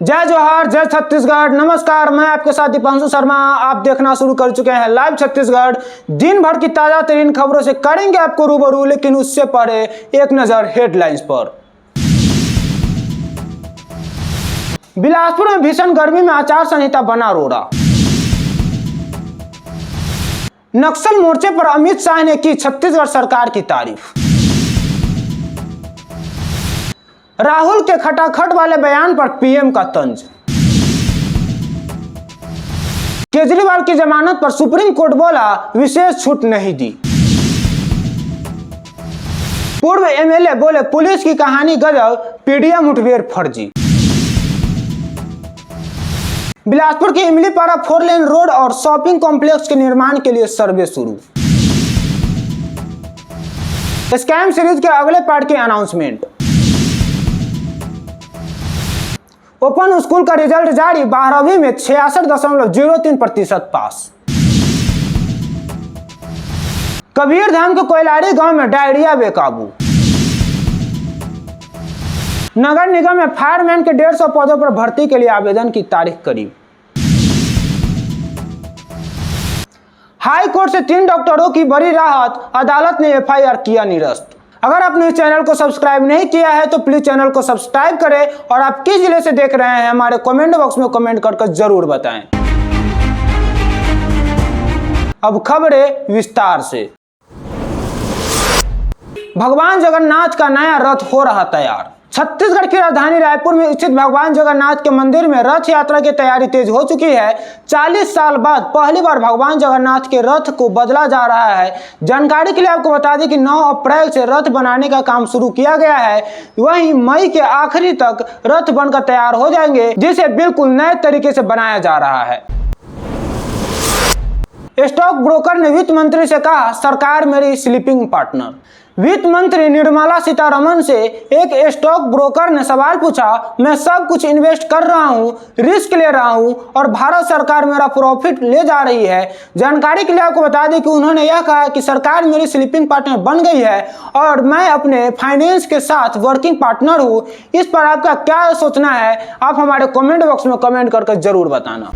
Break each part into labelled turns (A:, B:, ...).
A: जय जोहार, जय छत्तीसगढ़। नमस्कार, मैं आपके साथ दीपांशु शर्मा। आप देखना शुरू कर चुके हैं लाइव छत्तीसगढ़। दिन भर की ताजा तरीन खबरों से करेंगे आपको रूबरू, लेकिन उससे पहले एक नजर हेडलाइंस पर। बिलासपुर में भीषण गर्मी में आचार संहिता बना रोड़ा। नक्सल मोर्चे पर अमित शाह ने की छत्तीसगढ़ सरकार की तारीफ। राहुल के खटाखट वाले बयान पर पीएम का तंज। केजरीवाल की जमानत पर सुप्रीम कोर्ट बोला विशेष छूट नहीं दी। पूर्व एमएलए बोले पुलिस की कहानी गजब, पीडिया मुठभेड़ फर्जी। बिलासपुर की इमलीपारा 4 लेन रोड और शॉपिंग कॉम्प्लेक्स के निर्माण के लिए सर्वे शुरू। स्कैम सीरीज के अगले पार्ट की अनाउंसमेंट। ओपन स्कूल का रिजल्ट जारी, 12वीं में 66.03% पास। कबीरधाम के कोयलाड़ी गांव में डायरिया बेकाबू। नगर निगम में फायरमैन के 150 पदों पर भर्ती के लिए आवेदन की तारीख करीब। हाई कोर्ट से 3 डॉक्टरों की बड़ी राहत, अदालत ने एफआईआर किया निरस्त। अगर आपने इस चैनल को सब्सक्राइब नहीं किया है तो प्लीज चैनल को सब्सक्राइब करें और आप किस जिले से देख रहे हैं हमारे कमेंट बॉक्स में कमेंट करके जरूर बताएं। अब खबरें विस्तार से। भगवान जगन्नाथ का नया रथ हो रहा तैयार। छत्तीसगढ़ की राजधानी रायपुर में स्थित भगवान जगन्नाथ के मंदिर में रथ यात्रा की तैयारी तेज हो चुकी है। 40 साल बाद पहली बार भगवान जगन्नाथ के रथ को बदला जा रहा है। जानकारी के लिए आपको बता दें कि 9 अप्रैल से रथ बनाने का काम शुरू किया गया है। वहीं मई के आखिरी तक रथ बनकर तैयार हो जाएंगे, जिसे बिल्कुल नए तरीके से बनाया जा रहा है। स्टॉक ब्रोकर ने वित्त मंत्री से कहा सरकार मेरी स्लीपिंग पार्टनर। वित्त मंत्री निर्मला सीतारमण से एक स्टॉक ब्रोकर ने सवाल पूछा, मैं सब कुछ इन्वेस्ट कर रहा हूं, रिस्क ले रहा हूं और भारत सरकार मेरा प्रॉफिट ले जा रही है। जानकारी के लिए आपको बता दें कि उन्होंने यह कहा कि सरकार मेरी स्लीपिंग पार्टनर बन गई है और मैं अपने फाइनेंस के साथ वर्किंग पार्टनर हूं। इस पर आपका क्या सोचना है, आप हमारे कमेंट बॉक्स में कमेंट करके जरूर बताना।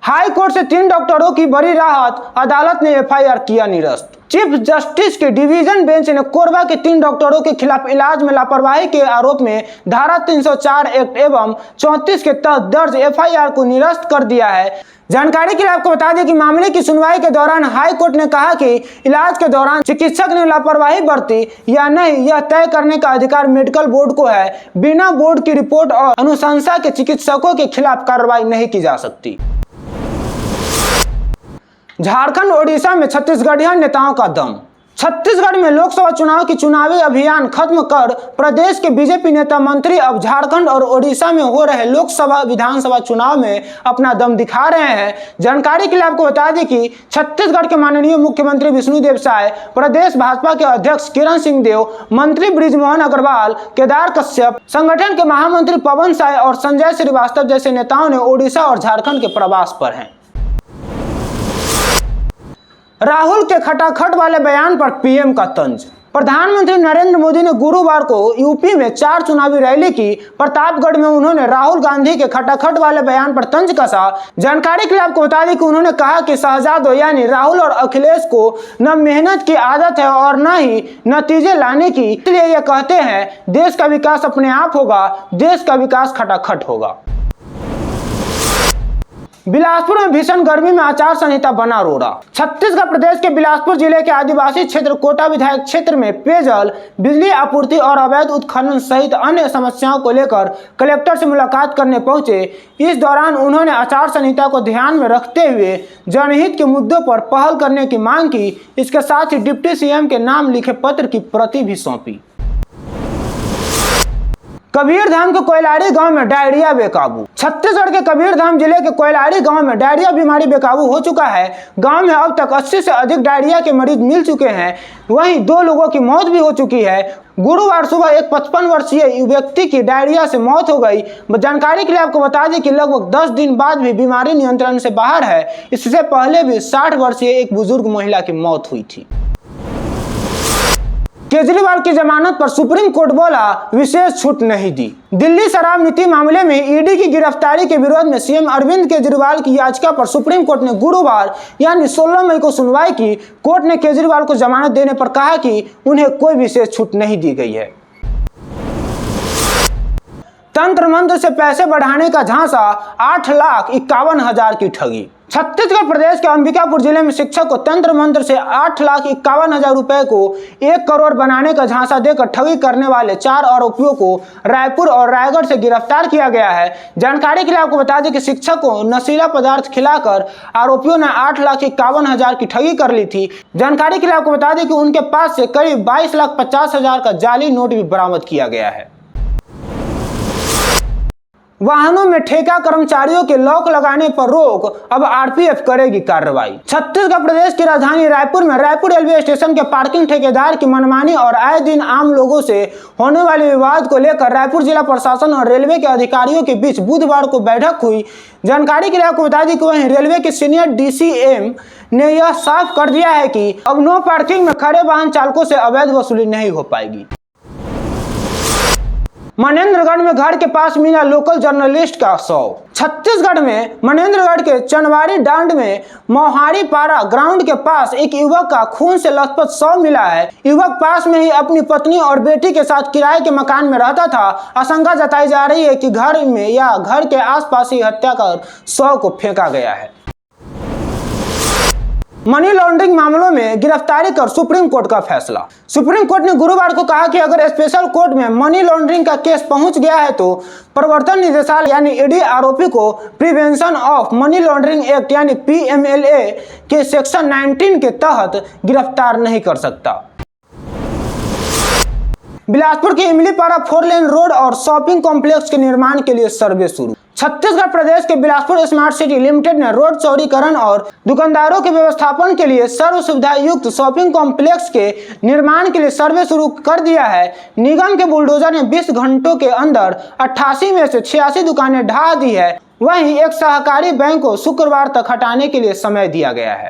A: हाई कोर्ट से 3 डॉक्टरों की बड़ी राहत, अदालत ने एफआईआर किया निरस्त। चीफ जस्टिस के डिवीजन बेंच ने कोरबा के 3 डॉक्टरों के खिलाफ इलाज में लापरवाही के आरोप में धारा 304 एक्ट एवं 34 के तहत दर्ज एफआईआर को निरस्त कर दिया है। जानकारी के लिए आपको बता दें कि मामले की सुनवाई के दौरान हाई कोर्ट ने कहा कि इलाज के दौरान चिकित्सक ने लापरवाही बरती या नहीं, यह तय करने का अधिकार मेडिकल बोर्ड को है। बिना बोर्ड की रिपोर्ट और अनुशंसा के चिकित्सकों के खिलाफ कार्रवाई नहीं की जा सकती। झारखंड ओडिशा में छत्तीसगढ़िया नेताओं का दम। छत्तीसगढ़ में लोकसभा चुनाव की चुनावी अभियान खत्म कर प्रदेश के बीजेपी नेता मंत्री अब झारखंड और ओडिशा में हो रहे लोकसभा विधानसभा चुनाव में अपना दम दिखा रहे हैं। जानकारी के लिए आपको बता दें कि छत्तीसगढ़ के माननीय मुख्यमंत्री विष्णुदेव साय, प्रदेश भाजपा के अध्यक्ष किरण सिंहदेव, मंत्री बृजमोहन अग्रवाल, केदार कश्यप, संगठन के महामंत्री पवन साय और संजय श्रीवास्तव जैसे नेताओं ने ओडिशा और झारखंड के प्रवास पर हैं। राहुल के खटाखट वाले बयान पर पीएम का तंज। प्रधानमंत्री नरेंद्र मोदी ने गुरुवार को यूपी में 4 चुनावी रैली की। प्रतापगढ़ में उन्होंने राहुल गांधी के खटाखट वाले बयान पर तंज कसा। जानकारी के लिए आपको बता दें कि उन्होंने कहा कि शहजादों यानी राहुल और अखिलेश को न मेहनत की आदत है और न ही नतीजे लाने की, इसलिए ये कहते हैं देश का विकास अपने आप होगा, देश का विकास खटाखट होगा। बिलासपुर में भीषण गर्मी में आचार संहिता बना रोड़ा। छत्तीसगढ़ प्रदेश के बिलासपुर जिले के आदिवासी क्षेत्र कोटा विधायक क्षेत्र में पेयजल, बिजली आपूर्ति और अवैध उत्खनन सहित अन्य समस्याओं को लेकर कलेक्टर से मुलाकात करने पहुंचे। इस दौरान उन्होंने आचार संहिता को ध्यान में रखते हुए जनहित के मुद्दों पर पहल करने की मांग की। इसके साथ ही डिप्टी सीएम के नाम लिखे पत्र की प्रति भी सौंपी। कबीरधाम के कोयलाड़ी गांव में डायरिया बेकाबू। छत्तीसगढ़ के कबीरधाम जिले के कोयलाड़ी गांव में डायरिया बीमारी बेकाबू हो चुका है। गांव में अब तक 80 से अधिक डायरिया के मरीज मिल चुके हैं। वहीं 2 लोगों की मौत भी हो चुकी है। गुरुवार सुबह एक 55 वर्षीय व्यक्ति की डायरिया से मौत हो गई। जानकारी के लिए आपको बता दें कि लगभग 10 दिन बाद भी बीमारी नियंत्रण से बाहर है। इससे पहले भी 60 वर्षीय एक बुजुर्ग महिला की मौत हुई थी। केजरीवाल की जमानत पर सुप्रीम कोर्ट बोला विशेष छूट नहीं दी। दिल्ली शराब नीति मामले में ईडी की गिरफ्तारी के विरोध में सीएम अरविंद केजरीवाल की याचिका पर सुप्रीम कोर्ट ने गुरुवार यानी 16 मई को सुनवाई की। कोर्ट ने केजरीवाल को जमानत देने पर कहा कि उन्हें कोई विशेष छूट नहीं दी गई है। तंत्र मंत्र से पैसे बढ़ाने का झांसा, 8,51,000 की ठगी। छत्तीसगढ़ प्रदेश के अंबिकापुर जिले में शिक्षक को तंत्र मंत्र से 8,51,000 रुपए को 1 करोड़ बनाने का झांसा देकर ठगी करने वाले 4 आरोपियों को रायपुर और रायगढ़ से गिरफ्तार किया गया है। जानकारी के लिए आपको बता दें कि शिक्षक को नशीला पदार्थ खिलाकर आरोपियों ने 8,51,000 की ठगी कर ली थी। जानकारी के लिए आपको बता दें कि उनके पास से करीब 22,50,000 का जाली नोट भी बरामद किया गया है। वाहनों में ठेका कर्मचारियों के लॉक लगाने पर रोक, अब आरपीएफ करेगी कार्रवाई। छत्तीसगढ़ प्रदेश की राजधानी रायपुर में रायपुर रेलवे स्टेशन के पार्किंग ठेकेदार की मनमानी और आए दिन आम लोगों से होने वाले विवाद को लेकर रायपुर जिला प्रशासन और रेलवे के अधिकारियों के बीच बुधवार को बैठक हुई। जानकारी के लिए आपको बता दी कि वहीं रेलवे के सीनियर डीसीएम ने यह साफ कर दिया है कि अब नो पार्किंग में खड़े वाहन चालकों से अवैध वसूली नहीं हो पाएगी। मनेन्द्रगढ़ में घर के पास मिला लोकल जर्नलिस्ट का शव। छत्तीसगढ़ में मनेन्द्रगढ़ के चनवारी डांड में मोहारी पारा ग्राउंड के पास एक युवक का खून से लथपथ शव मिला है। युवक पास में ही अपनी पत्नी और बेटी के साथ किराए के मकान में रहता था। आशंका जताई जा रही है कि घर में या घर के आसपास ही हत्या कर शव को फेंका गया है। मनी लॉन्ड्रिंग मामलों में गिरफ्तारी कर सुप्रीम कोर्ट का फैसला। सुप्रीम कोर्ट ने गुरुवार को कहा कि अगर स्पेशल कोर्ट में मनी लॉन्ड्रिंग का केस पहुंच गया है तो प्रवर्तन निदेशालय यानी ईडी आरोपी को prevention of money laundering act यानी पीएमएलए के सेक्शन 19 के तहत गिरफ्तार नहीं कर सकता। बिलासपुर के इमलीपारा 4 लेन रोड और शॉपिंग कॉम्प्लेक्स के निर्माण के लिए सर्वे शुरू। छत्तीसगढ़ प्रदेश के बिलासपुर स्मार्ट सिटी लिमिटेड ने रोड चौड़ीकरण और दुकानदारों के व्यवस्थापन के लिए सर्व सुविधा युक्त शॉपिंग कॉम्प्लेक्स के निर्माण के लिए सर्वे शुरू कर दिया है। निगम के बुलडोजर ने 20 घंटों के अंदर 88 में से 86 दुकानें ढहा दी है। वहीं एक सहकारी बैंक को शुक्रवार तक हटाने के लिए समय दिया गया है।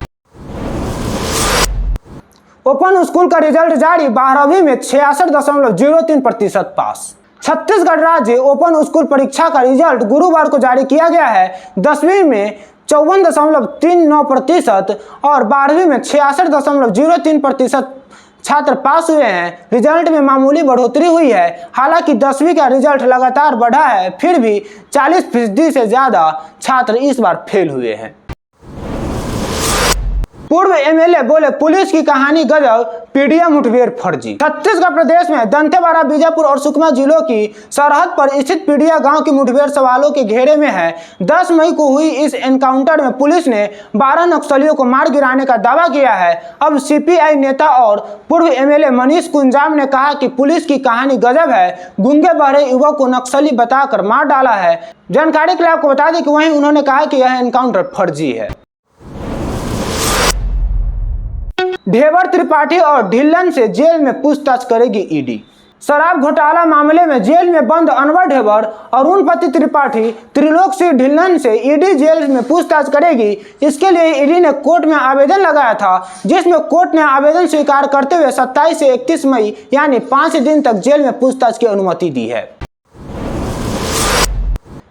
A: ओपन स्कूल का रिजल्ट जारी, 12वीं में 66.03% पास। छत्तीसगढ़ राज्य ओपन स्कूल परीक्षा का रिजल्ट गुरुवार को जारी किया गया है। 10वीं में 54.39% और 12वीं में 66.03% छात्र पास हुए हैं। रिजल्ट में मामूली बढ़ोतरी हुई है। हालांकि 10वीं का रिजल्ट लगातार बढ़ा है, फिर भी 40% से ज्यादा छात्र इस बार फेल हुए हैं। पूर्व एमएलए बोले पुलिस की कहानी गजब, पीडिया मुठभेड़ फर्जी। छत्तीसगढ़ प्रदेश में दंतेवाड़ा, बीजापुर और सुकमा जिलों की सरहद पर स्थित पीडिया गांव की मुठभेड़ सवालों के घेरे में है। 10 मई को हुई इस एनकाउंटर में पुलिस ने 12 नक्सलियों को मार गिराने का दावा किया है। अब सीपीआई नेता और पूर्व एमएलए मनीष कुंजाम ने कहा कि पुलिस की कहानी गजब है, गूंगे बहरे युवक को नक्सली बताकर मार डाला है। जानकारी के लिए आपको बता दें कि वहीं उन्होंने कहा कि यह एनकाउंटर फर्जी है। ढेबर त्रिपाठी और ढिल्लन से जेल में पूछताछ करेगी ईडी। शराब घोटाला मामले में जेल में बंद अनवर ढेबर, अरुणपति त्रिपाठी, त्रिलोक सिंह ढिल्लन से ईडी जेल में पूछताछ करेगी। इसके लिए ईडी ने कोर्ट में आवेदन लगाया था, जिसमें कोर्ट ने आवेदन स्वीकार करते हुए 27 से 31 मई यानी 5 दिन तक जेल में पूछताछ की अनुमति दी है।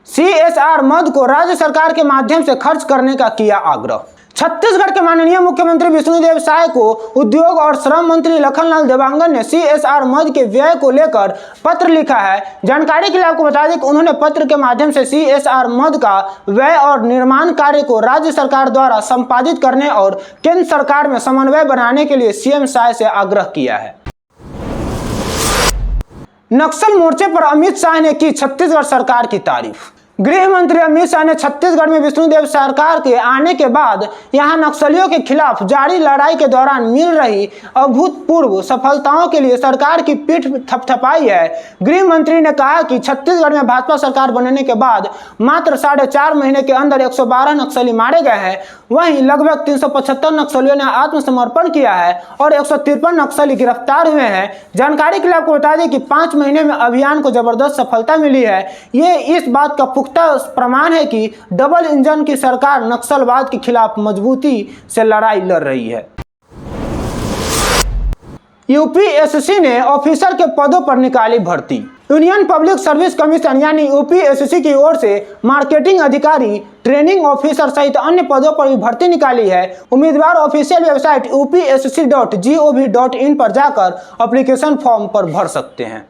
A: सीएसआर मद को राज्य सरकार के माध्यम से खर्च करने का किया आग्रह। छत्तीसगढ़ के माननीय मुख्यमंत्री विष्णुदेव साय को उद्योग और श्रम मंत्री लखनलाल देवांगन ने सीएसआर मद के व्यय को लेकर पत्र लिखा है। जानकारी के लिए आपको बता दें कि उन्होंने पत्र के माध्यम से सीएसआर मद का व्यय और निर्माण कार्य को राज्य सरकार द्वारा संपादित करने और केंद्र सरकार में समन्वय बनाने के लिए सीएम साय से आग्रह किया है। नक्सल मोर्चे पर अमित शाह ने की छत्तीसगढ़ सरकार की तारीफ। गृह मंत्री अमित शाह ने छत्तीसगढ़ में विष्णुदेव सरकार के आने के बाद यहां नक्सलियों के खिलाफ जारी लड़ाई के दौरान मिल रही अभूतपूर्व सफलताओं के लिए सरकार की पीठ थपथपाई है। गृह मंत्री ने कहा कि छत्तीसगढ़ में भाजपा सरकार बनने के बाद मात्र 4.5 महीने के अंदर 112 नक्सली मारे गए हैं। वहीं लगभग 375 नक्सलियों ने आत्मसमर्पण किया है और 153 नक्सली गिरफ्तार हुए हैं। जानकारी के लिए आपको बता दें कि 5 महीने में अभियान को जबरदस्त सफलता मिली है। ये इस बात का प्रमाण है कि डबल इंजन की सरकार नक्सलवाद के खिलाफ मजबूती से लड़ाई लड़ रही है। यूपीएससी ने ऑफिसर के पदों पर निकाली भर्ती। यूनियन पब्लिक सर्विस कमीशन यानी यूपीएससी की ओर से मार्केटिंग अधिकारी, ट्रेनिंग ऑफिसर सहित अन्य पदों पर भी भर्ती निकाली है। उम्मीदवार ऑफिशियल वेबसाइट upsc.gov.in पर जाकर एप्लीकेशन फॉर्म पर भर सकते हैं।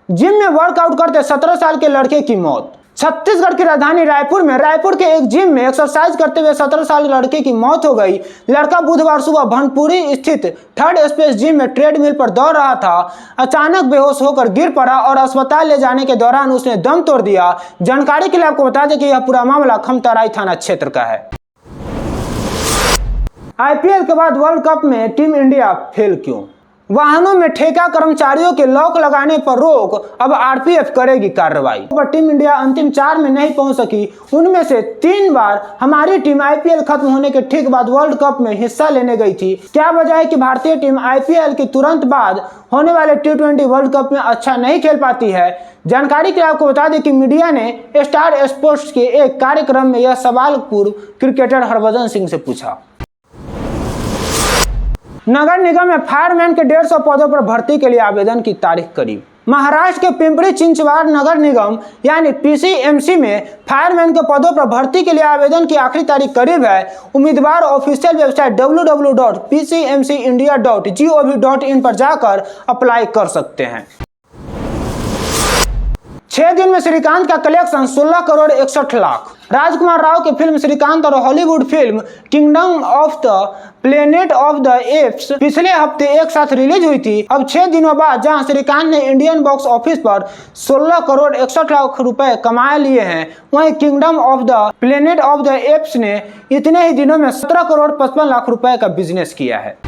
A: जिम में वर्कआउट करते 17 साल के लड़के की मौत। छत्तीसगढ़ की राजधानी रायपुर में रायपुर के एक जिम में एक्सरसाइज करते हुए 17 साल के लड़के की मौत हो गई। लड़का बुधवार सुबह भनपुरी स्थित थर्ड स्पेस जिम में ट्रेडमिल पर दौड़ रहा था। अचानक बेहोश होकर गिर पड़ा और अस्पताल ले जाने के दौरान उसने दम तोड़ दिया। जानकारी के लिए आपको बता दें कि यह पूरा मामला खमतराई थाना क्षेत्र का है। आईपीएल के बाद वर्ल्ड कप में टीम इंडिया फेल क्यों? वाहनों में ठेका कर्मचारियों के लॉक लगाने पर रोक, अब आरपीएफ करेगी कार्रवाई। पर टीम इंडिया अंतिम 4 में नहीं पहुंच सकी। उनमें से 3 बार हमारी टीम आईपीएल खत्म होने के ठीक बाद वर्ल्ड कप में हिस्सा लेने गई थी। क्या वजह है कि भारतीय टीम आईपीएल के तुरंत बाद होने वाले T20 वर्ल्ड कप में अच्छा नहीं खेल पाती है? जानकारी के लिए आपको बता दें कि मीडिया ने स्टार स्पोर्ट्स के एक कार्यक्रम में यह सवाल पूर्व क्रिकेटर हरभजन सिंह से पूछा। नगर निगम में फायरमैन के 150 पदों पर भर्ती के लिए आवेदन की तारीख करीब। महाराष्ट्र के पिंपरी चिंचवाड़ नगर निगम यानी पीसीएमसी में फायरमैन के पदों पर भर्ती के लिए आवेदन की आखिरी तारीख करीब है। उम्मीदवार ऑफिशियल वेबसाइट www.pcmcindia.gov.in पर जाकर अप्लाई कर सकते हैं। 6 दिन में श्रीकांत का कलेक्शन 16 करोड़ 61 लाख। राजकुमार राव की फिल्म श्रीकांत और Hollywood film kingdom of the planet of the apps पिछले हफ्ते एक साथ रिलीज हुई थी। अब 6 दिनों बाद जहां श्रीकांत ने इंडियन बॉक्स ऑफिस पर 16 करोड़ 61 लाख रुपए कमा लिए हैं, वहीं kingdom of the planet of the apps ने इतने ही दिनों में 17 करोड़ 55 लाख रुपए का बिजनेस किया है।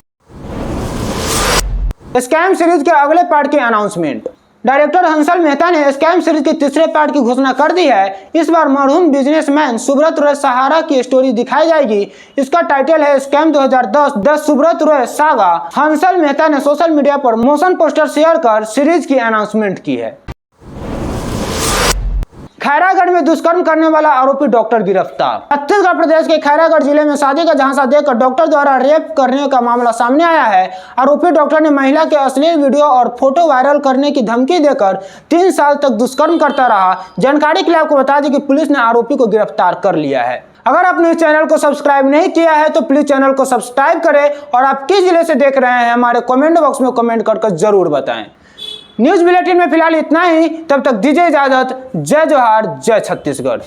A: स्कैम सीरीज के अगले पार्ट की अनाउंसमेंट। डायरेक्टर हंसल मेहता ने स्कैम सीरीज के तीसरे पार्ट की घोषणा कर दी है। इस बार मरहूम बिजनेसमैन सुब्रत रॉय सहारा की स्टोरी दिखाई जाएगी। इसका टाइटल है scam 2010 the Subrata Roy saga. Hansal Mehta ने सोशल मीडिया पर मोशन पोस्टर शेयर कर सीरीज की अनाउंसमेंट की है। खैरागढ़ में दुष्कर्म करने वाला आरोपी डॉक्टर गिरफ्तार। छत्तीसगढ़ प्रदेश के खैरागढ़ जिले में शादी का झांसा देकर डॉक्टर द्वारा रेप करने का मामला सामने आया है। आरोपी डॉक्टर ने महिला के अश्लील वीडियो और फोटो वायरल करने की धमकी देकर 3 साल तक दुष्कर्म करता रहा। जानकारी के लिए आपको बता दें कि पुलिस ने आरोपी को गिरफ्तार कर लिया है। अगर आपने इस चैनल को सब्सक्राइब नहीं किया है तो प्लीज चैनल को सब्सक्राइब करें और आप किस जिले से देख रहे हैं हमारे कमेंट बॉक्स में कमेंट करके जरूर बताएं। न्यूज बुलेटिन में फिलहाल इतना ही। तब तक दीजिए इजाजत। जय जोहार, जय छत्तीसगढ़।